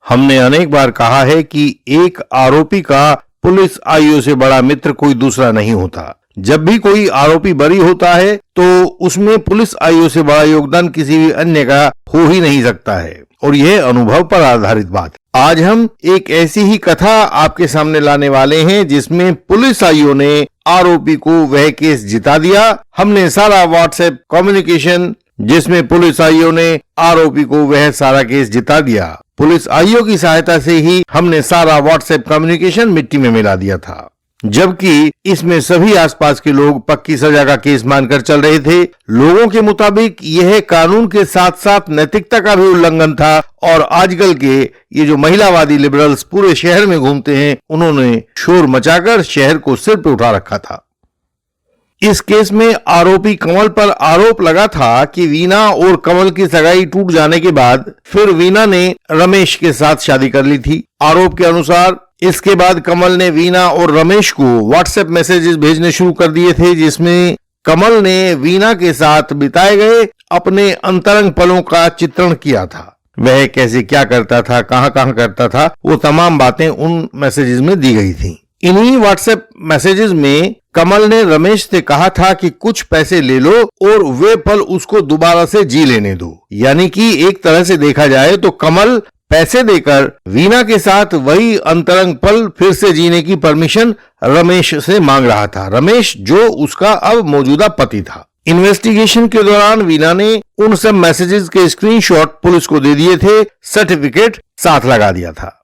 हमने अनेक बार कहा है कि एक आरोपी का पुलिस आईओ से बड़ा मित्र कोई दूसरा नहीं होता। जब भी कोई आरोपी बरी होता है तो उसमें पुलिस आईओ से बड़ा योगदान किसी भी अन्य का हो ही नहीं सकता है, और यह अनुभव पर आधारित बात। आज हम एक ऐसी ही कथा आपके सामने लाने वाले हैं जिसमें पुलिस आईओ ने आरोपी को वह केस जिता दिया। हमने सारा व्हाट्सएप कम्युनिकेशन जिसमें पुलिस आईओ ने आरोपी को वह सारा केस जिता दिया। पुलिस आईओ की सहायता से ही हमने सारा व्हाट्सएप कम्युनिकेशन मिट्टी में मिला दिया था, जबकि इसमें सभी आसपास के लोग पक्की सजा का केस मानकर चल रहे थे। लोगों के मुताबिक यह कानून के साथ साथ नैतिकता का भी उल्लंघन था, और आजकल के ये जो महिलावादी लिबरल्स पूरे शहर में घूमते हैं, उन्होंने शोर मचाकर शहर को सिर पे उठा रखा था। इस केस में आरोपी कमल पर आरोप लगा था कि वीना और कमल की सगाई टूट जाने के बाद फिर वीना ने रमेश के साथ शादी कर ली थी। आरोप के अनुसार इसके बाद कमल ने वीना और रमेश को व्हाट्सएप मैसेजेस भेजने शुरू कर दिए थे, जिसमें कमल ने वीना के साथ बिताए गए अपने अंतरंग पलों का चित्रण किया था। वह कैसे क्या करता था, कहां कहां करता था, वो तमाम बातें उन मैसेजेस में दी गई थी। इन्हीं व्हाट्सएप मैसेजेस में कमल ने रमेश से कहा था कि कुछ पैसे ले लो और वे पल उसको दोबारा से जी लेने दो। यानी कि एक तरह से देखा जाए तो कमल पैसे देकर वीना के साथ वही अंतरंग पल फिर से जीने की परमिशन रमेश से मांग रहा था। रमेश जो उसका अब मौजूदा पति था। इन्वेस्टिगेशन के दौरान वीना ने उन सब मैसेजेस के स्क्रीनशॉट पुलिस को दे दिए थे, सर्टिफिकेट साथ लगा दिया था।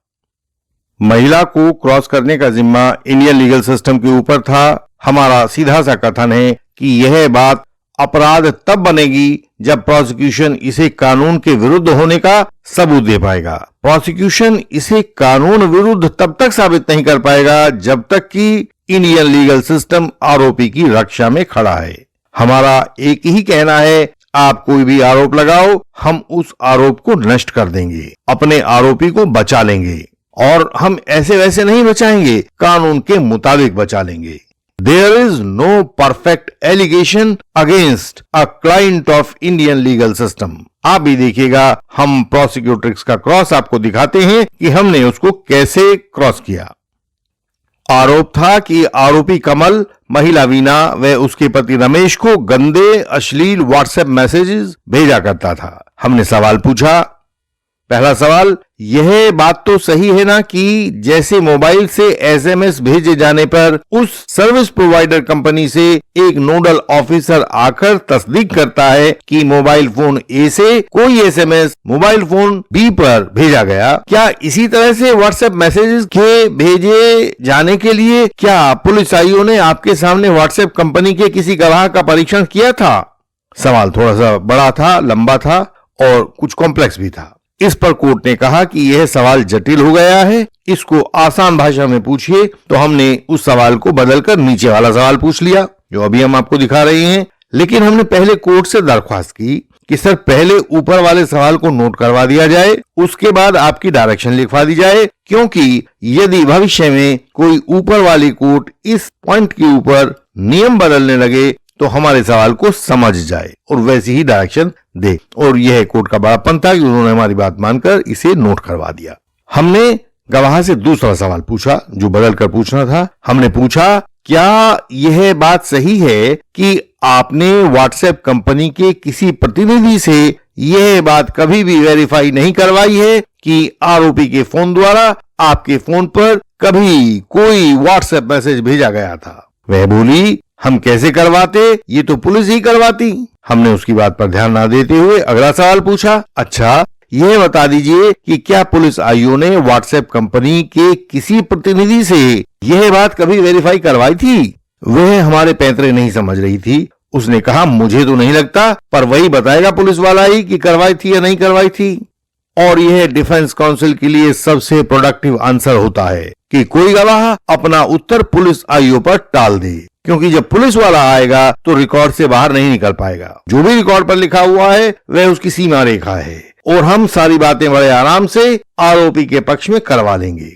महिला को क्रॉस करने का जिम्मा इंडियन लीगल सिस्टम के ऊपर था। हमारा सीधा सा कथन है कि यह बात अपराध तब बनेगी जब प्रोसिक्यूशन इसे कानून के विरुद्ध होने का सबूत दे पाएगा। प्रोसिक्यूशन इसे कानून विरुद्ध तब तक साबित नहीं कर पाएगा जब तक कि इंडियन लीगल सिस्टम आरोपी की रक्षा में खड़ा है। हमारा एक ही कहना है, आप कोई भी आरोप लगाओ, हम उस आरोप को नष्ट कर देंगे, अपने आरोपी को बचा लेंगे, और हम ऐसे वैसे नहीं बचाएंगे, कानून के मुताबिक बचा लेंगे। There is no perfect allegation against a client of Indian legal system. आप भी देखिएगा, हम प्रोसिक्यूट्रिक्स का क्रॉस आपको दिखाते हैं कि हमने उसको कैसे क्रॉस किया। आरोप था कि आरोपी कमल महिला वीना व उसके पति रमेश को गंदे अश्लील व्हाट्सएप मैसेजेस भेजा करता था। हमने सवाल पूछा। पहला सवाल, यह बात तो सही है ना कि जैसे मोबाइल से एसएमएस भेजे जाने पर उस सर्विस प्रोवाइडर कंपनी से एक नोडल ऑफिसर आकर तस्दीक करता है कि मोबाइल फोन ए से कोई एसएमएस मोबाइल फोन बी पर भेजा गया, क्या इसी तरह से व्हाट्सएप मैसेजेस के भेजे जाने के लिए क्या पुलिस आईओ ने आपके सामने व्हाट्सएप कंपनी के किसी गवाह का परीक्षण किया था? सवाल थोड़ा सा बड़ा था, लंबा था और कुछ कॉम्प्लेक्स भी था। इस पर कोर्ट ने कहा कि यह सवाल जटिल हो गया है, इसको आसान भाषा में पूछिए। तो हमने उस सवाल को बदलकर नीचे वाला सवाल पूछ लिया, जो अभी हम आपको दिखा रहे हैं। लेकिन हमने पहले कोर्ट से दरख्वास्त की कि सर पहले ऊपर वाले सवाल को नोट करवा दिया जाए, उसके बाद आपकी डायरेक्शन लिखवा दी जाए, क्योंकि यदि भविष्य में कोई ऊपर वाली कोर्ट इस पॉइंट के ऊपर नियम बदलने लगे तो हमारे सवाल को समझ जाए और वैसी ही डायरेक्शन दे। और यह कोर्ट का बड़ापन था कि उन्होंने हमारी बात मानकर इसे नोट करवा दिया। हमने गवाह से दूसरा सवाल पूछा जो बदल कर पूछना था। हमने पूछा, क्या यह बात सही है कि आपने व्हाट्सएप कंपनी के किसी प्रतिनिधि से यह बात कभी भी वेरीफाई नहीं करवाई है कि आरोपी के फोन द्वारा आपके फोन पर कभी कोई व्हाट्सएप मैसेज भेजा गया था? वह बोली, हम कैसे करवाते, ये तो पुलिस ही करवाती। हमने उसकी बात पर ध्यान न देते हुए अगला सवाल पूछा, अच्छा यह बता दीजिए कि क्या पुलिस आईओ ने व्हाट्सएप कंपनी के किसी प्रतिनिधि से यह बात कभी वेरीफाई करवाई थी? वह हमारे पैंतरे नहीं समझ रही थी। उसने कहा, मुझे तो नहीं लगता, पर वही बताएगा पुलिस वाला ही कि करवाई थी या नहीं करवाई थी। और यह डिफेंस काउंसिल के लिए सबसे प्रोडक्टिव आंसर होता है कि कोई गवाह अपना उत्तर पुलिस आईओ पर टाल दे, क्योंकि जब पुलिस वाला आएगा तो रिकॉर्ड से बाहर नहीं निकल पाएगा। जो भी रिकॉर्ड पर लिखा हुआ है वह उसकी सीमा रेखा है, और हम सारी बातें बड़े आराम से आरोपी के पक्ष में करवा लेंगे।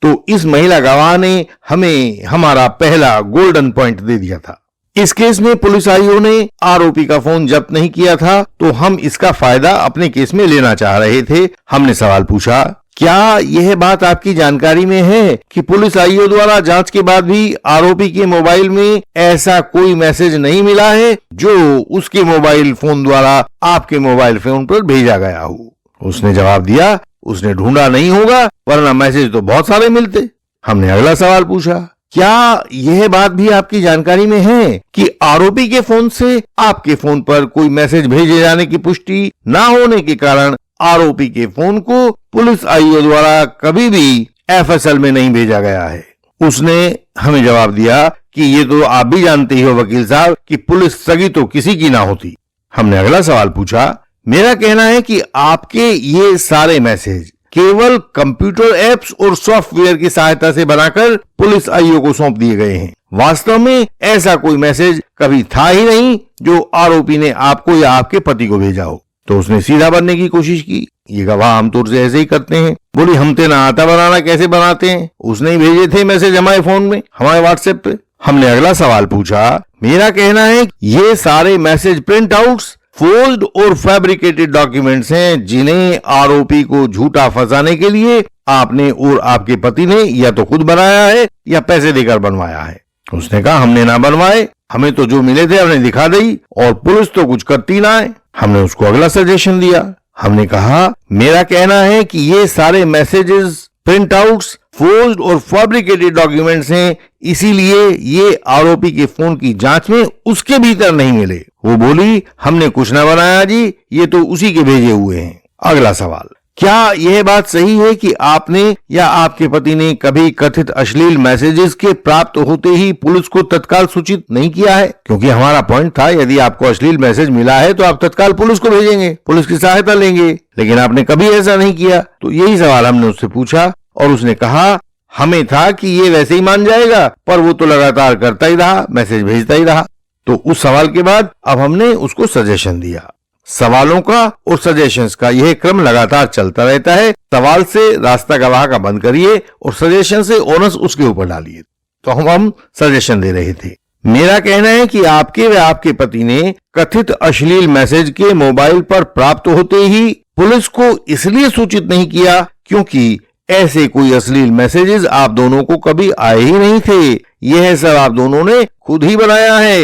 तो इस महिला गवाह ने हमें हमारा पहला गोल्डन पॉइंट दे दिया था। इस केस में पुलिस आईओ ने आरोपी का फोन जब्त नहीं किया था, तो हम इसका फायदा अपने केस में लेना चाह रहे थे। हमने सवाल पूछा, क्या यह बात आपकी जानकारी में है कि पुलिस आईओ द्वारा जांच के बाद भी आरोपी के मोबाइल में ऐसा कोई मैसेज नहीं मिला है जो उसके मोबाइल फोन द्वारा आपके मोबाइल फोन पर भेजा गया हो? उसने जवाब दिया, उसने ढूंढा नहीं होगा, वरना मैसेज तो बहुत सारे मिलते। हमने अगला सवाल पूछा, क्या यह बात भी आपकी जानकारी में है कि आरोपी के फोन से आपके फोन पर कोई मैसेज भेजे जाने की पुष्टि न होने के कारण आरोपी के फोन को पुलिस आईओ द्वारा कभी भी एफएसएल में नहीं भेजा गया है? उसने हमें जवाब दिया कि ये तो आप भी जानते ही हो वकील साहब कि पुलिस सगी तो किसी की ना होती। हमने अगला सवाल पूछा, मेरा कहना है कि आपके ये सारे मैसेज केवल कंप्यूटर एप्स और सॉफ्टवेयर की सहायता से बनाकर पुलिस आईओ को सौंप दिए गए हैं। वास्तव में ऐसा कोई मैसेज कभी था ही नहीं जो आरोपी ने आपको या आपके पति को भेजा हो। तो उसने सीधा बनने की कोशिश की। ये गवाह आमतौर से ऐसे ही करते हैं। बोली, हम ते ना आता बनाना, कैसे बनाते हैं? उसने ही भेजे थे मैसेज हमारे फोन में, हमारे व्हाट्सएप पे। हमने अगला सवाल पूछा, मेरा कहना है ये सारे मैसेज प्रिंट आउट्स, फोल्ड और फैब्रिकेटेड डॉक्यूमेंट्स हैं जिन्हें आरोपी को झूठा फंसाने के लिए आपने और आपके पति ने या तो खुद बनाया है या पैसे देकर बनवाया है। उसने कहा, हमने ना बनवाए, हमें तो जो मिले थे हमने दिखा दी और पुलिस तो कुछ करती ना है। हमने उसको अगला सजेशन दिया। हमने कहा, मेरा कहना है कि ये सारे मैसेजेस, प्रिंट आउट्स, फोल्ड और फैब्रिकेटेड डॉक्यूमेंट्स हैं, इसीलिए ये आरोपी के फोन की जांच में उसके भीतर नहीं मिले। वो बोली, हमने कुछ ना बनाया जी, ये तो उसी के भेजे हुए हैं। अगला सवाल, क्या यह बात सही है कि आपने या आपके पति ने कभी कथित अश्लील मैसेजेस के प्राप्त होते ही पुलिस को तत्काल सूचित नहीं किया है? क्योंकि हमारा पॉइंट था, यदि आपको अश्लील मैसेज मिला है तो आप तत्काल पुलिस को भेजेंगे, पुलिस की सहायता लेंगे, लेकिन आपने कभी ऐसा नहीं किया। तो यही सवाल हमने उससे पूछा और उसने कहा, हमें था कि ये वैसे ही मान जाएगा, पर वो तो लगातार करता ही रहा, मैसेज भेजता ही रहा। तो उस सवाल के बाद अब हमने उसको सजेशन दिया। सवालों का और सजेशंस का यह क्रम लगातार चलता रहता है। सवाल से रास्ता गवाह का बंद करिए और सजेशन से ओनस उसके ऊपर डालिए। तो हम सजेशन दे रहे थे। मेरा कहना है कि आपके व आपके पति ने कथित अश्लील मैसेज के मोबाइल पर प्राप्त होते ही पुलिस को इसलिए सूचित नहीं किया क्योंकि ऐसे कोई अश्लील मैसेजेस आप दोनों को कभी आए ही नहीं थे। यह सब आप दोनों ने खुद ही बनाया है।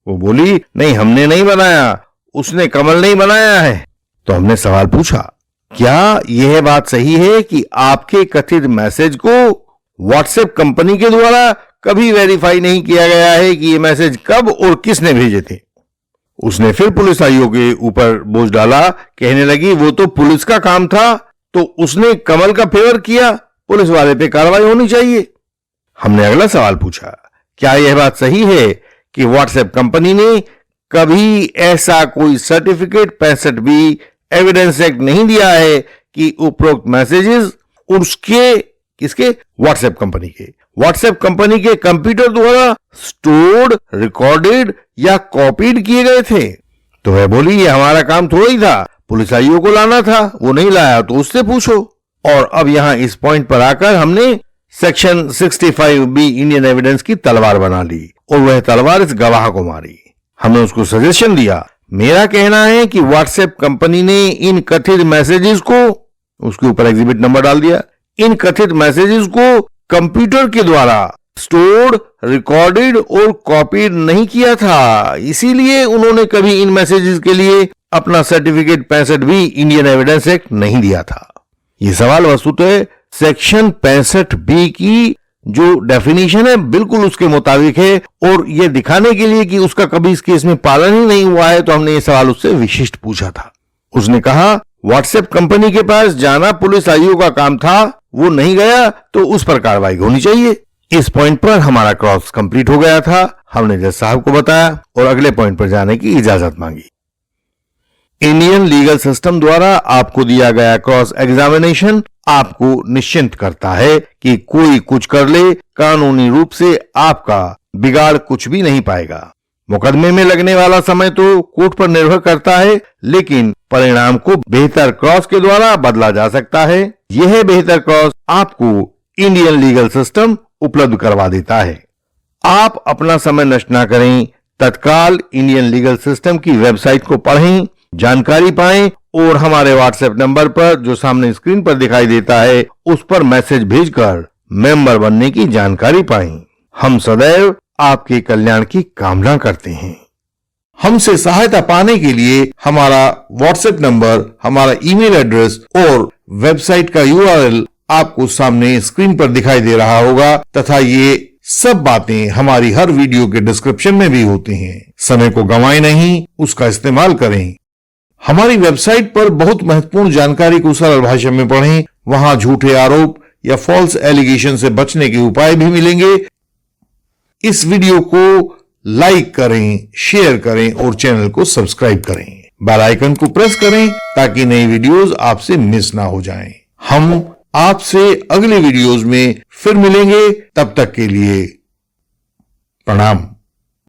वो बोली, नहीं हमने नहीं बनाया, उसने कमल नहीं बनाया है। तो हमने सवाल पूछा, क्या यह बात सही है कि आपके कथित मैसेज को व्हाट्सएप कंपनी के द्वारा कभी वेरीफाई नहीं किया गया है कि ये मैसेज कब और किसने भेजे थे? उसने फिर पुलिस आईओ के ऊपर बोझ डाला, कहने लगी, वो तो पुलिस का काम था, तो उसने कमल का फेवर किया, पुलिस वाले पे कार्रवाई होनी चाहिए। हमने अगला सवाल पूछा, क्या यह बात सही है कि व्हाट्सएप कंपनी ने कभी ऐसा कोई सर्टिफिकेट 65B एविडेंस एक्ट नहीं दिया है कि उपरोक्त मैसेजेस उसके किसके व्हाट्सएप कंपनी के कंप्यूटर द्वारा स्टोर्ड, रिकॉर्डेड या कॉपीड किए गए थे? तो वह बोली, ये हमारा काम थोड़ा ही था, पुलिस आईओ को लाना था, वो नहीं लाया तो उससे पूछो। और अब यहां इस पॉइंट पर आकर हमने सेक्शन 65B इंडियन एविडेंस की तलवार बना ली और वह तलवार इस गवाह को मारी। हमने उसको सजेशन दिया, मेरा कहना है कि व्हाट्सएप कंपनी ने इन कथित मैसेजेस को, उसके ऊपर एग्जिबिट नंबर डाल दिया, इन कथित मैसेजेस को कंप्यूटर के द्वारा स्टोर्ड, रिकॉर्डेड और कॉपीड नहीं किया था, इसीलिए उन्होंने कभी इन मैसेजेस के लिए अपना certificate 65B Indian evidence act नहीं दिया था। यह सवाल वस्तुतः सेक्शन 65B की जो डेफिनेशन है बिल्कुल उसके मुताबिक है और यह दिखाने के लिए कि उसका कभी इस केस में पालन ही नहीं हुआ है, तो हमने ये सवाल उससे विशिष्ट पूछा था। उसने कहा, व्हाट्सएप कंपनी के पास जाना पुलिस आईओ का काम था, वो नहीं गया तो उस पर कार्रवाई होनी चाहिए। इस पॉइंट पर हमारा क्रॉस कंप्लीट हो गया था। हमने जज साहब को बताया और अगले पॉइंट पर जाने की इजाजत मांगी। इंडियन लीगल सिस्टम द्वारा आपको दिया गया क्रॉस एग्जामिनेशन आपको निश्चिंत करता है कि कोई कुछ कर ले, कानूनी रूप से आपका बिगाड़ कुछ भी नहीं पाएगा। मुकदमे में लगने वाला समय तो कोर्ट पर निर्भर करता है, लेकिन परिणाम को बेहतर क्रॉस के द्वारा बदला जा सकता है। यह बेहतर क्रॉस आपको इंडियन लीगल सिस्टम उपलब्ध करवा देता है। आप अपना समय नष्ट ना करें, तत्काल इंडियन लीगल सिस्टम की वेबसाइट को पढ़ें, जानकारी पाएं और हमारे व्हाट्सएप नंबर पर जो सामने स्क्रीन पर दिखाई देता है उस पर मैसेज भेजकर मेंबर बनने की जानकारी पाएं। हम सदैव आपके कल्याण की कामना करते हैं। हमसे सहायता पाने के लिए हमारा व्हाट्सएप नंबर, हमारा ईमेल एड्रेस और वेबसाइट का URL आपको सामने स्क्रीन पर दिखाई दे रहा होगा तथा ये सब बातें हमारी हर वीडियो के डिस्क्रिप्शन में भी होती हैं। समय को गंवाएं नहीं, उसका इस्तेमाल करें। हमारी वेबसाइट पर बहुत महत्वपूर्ण जानकारी को सरल भाषा में पढ़ें। वहां झूठे आरोप या फॉल्स एलिगेशन से बचने के उपाय भी मिलेंगे। इस वीडियो को लाइक करें, शेयर करें और चैनल को सब्सक्राइब करें। बेल आइकन को प्रेस करें ताकि नई वीडियोस आपसे मिस ना हो जाएं। हम आपसे अगले वीडियोस में फिर मिलेंगे। तब तक के लिए प्रणाम।